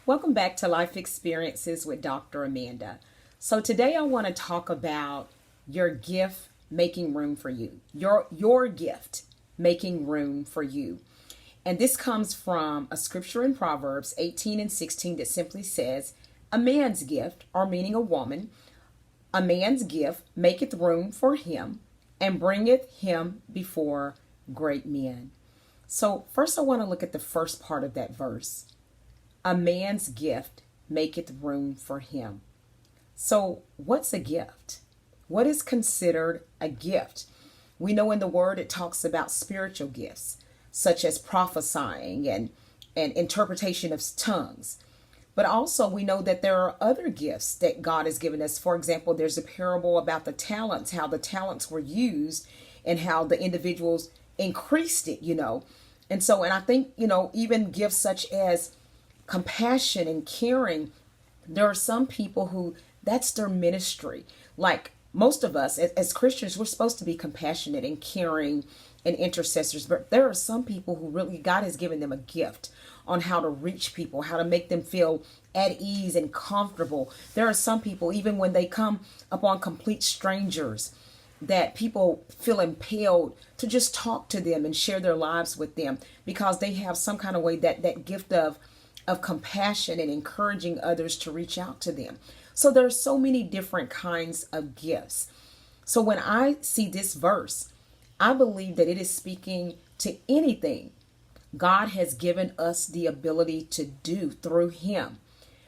Welcome back to Life Experiences with Dr. Amanda. So today I want to talk about your gift making room for you. Your gift making room for you. And this comes from a scripture in Proverbs 18 and 16 that simply says, a man's gift, or meaning a woman, a man's gift maketh room for him and bringeth him before great men. So first I want to look at the first part of that verse. A man's gift maketh room for him. So what's a gift? What is considered a gift? We know in the word it talks about spiritual gifts, such as prophesying and interpretation of tongues. But also we know that there are other gifts that God has given us. For example, there's a parable about the talents, how the talents were used and how the individuals increased it, And I think, even gifts such as compassion and caring, there are some people who that's their ministry. Like most of us as Christians, we're supposed to be compassionate and caring and intercessors, but there are some people who really God has given them a gift on how to reach people, how to make them feel at ease and comfortable. There are some people, even when they come upon complete strangers, that people feel impelled to just talk to them and share their lives with them because they have some kind of way that gift of compassion and encouraging others to reach out to them. So there are so many different kinds of gifts. So when I see this verse, I believe that it is speaking to anything God has given us the ability to do through him,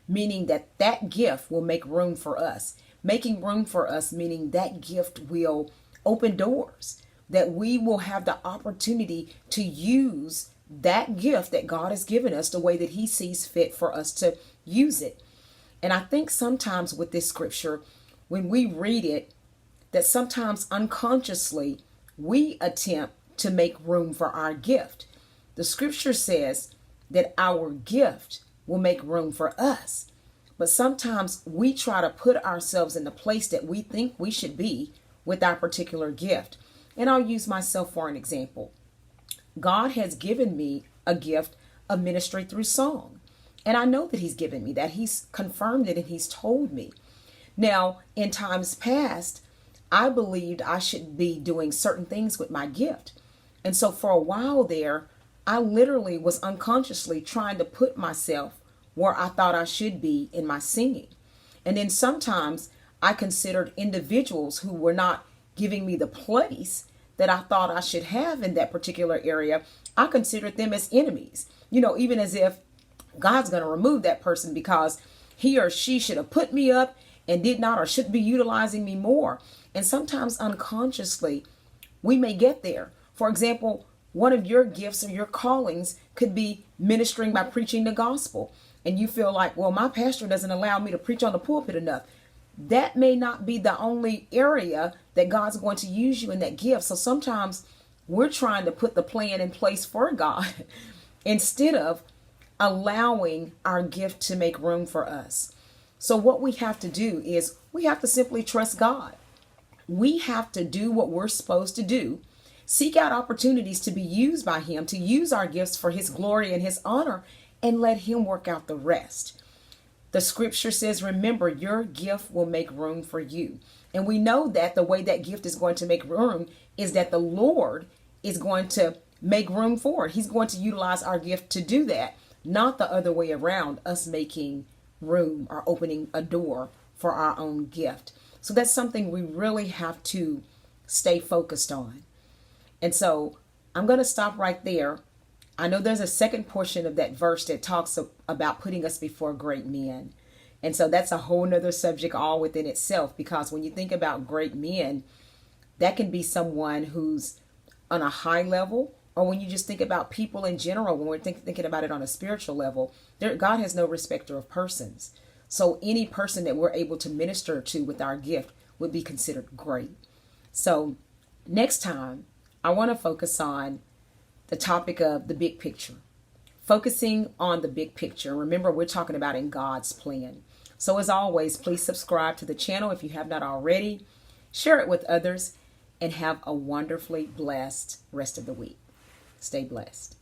meaning that gift will make room for us. Making room for us, meaning that gift will open doors, that we will have the opportunity to use that gift that God has given us the way that he sees fit for us to use it. And I think sometimes with this scripture, when we read it, that sometimes unconsciously we attempt to make room for our gift. The scripture says that our gift will make room for us. But sometimes we try to put ourselves in the place that we think we should be with our particular gift. And I'll use myself for an example. God has given me a gift of ministry through song. And I know that he's given me that. He's confirmed it and he's told me. Now, in times past, I believed I should be doing certain things with my gift. And so for a while there, I literally was unconsciously trying to put myself where I thought I should be in my singing. And then sometimes I considered individuals who were not giving me the place that I thought I should have in that particular area. I considered them as enemies, even as if God's going to remove that person because he or she should have put me up and did not, or should be utilizing me more. And sometimes unconsciously we may get there. For example, one of your gifts or your callings could be ministering by preaching the gospel. And you feel like, well, my pastor doesn't allow me to preach on the pulpit enough. That may not be the only area that God's going to use you in that gift. So sometimes we're trying to put the plan in place for God instead of allowing our gift to make room for us. So what we have to do is we have to simply trust God. We have to do what we're supposed to do. Seek out opportunities to be used by him, to use our gifts for his glory and his honor, and let him work out the rest. The scripture says, remember, your gift will make room for you. And we know that the way that gift is going to make room is that the Lord is going to make room for it. He's going to utilize our gift to do that, not the other way around, us making room or opening a door for our own gift. So that's something we really have to stay focused on. And so I'm going to stop right there. I know there's a second portion of that verse that talks about putting us before great men. And so that's a whole nother subject all within itself, because when you think about great men, that can be someone who's on a high level, or when you just think about people in general, when we're thinking about it on a spiritual level, God has no respecter of persons. So any person that we're able to minister to with our gift would be considered great. So next time, I want to focus on the topic of the big picture, focusing on the big picture. Remember, we're talking about in God's plan. So as always, please subscribe to the channel if you have not already, share it with others, and have a wonderfully blessed rest of the week. Stay blessed.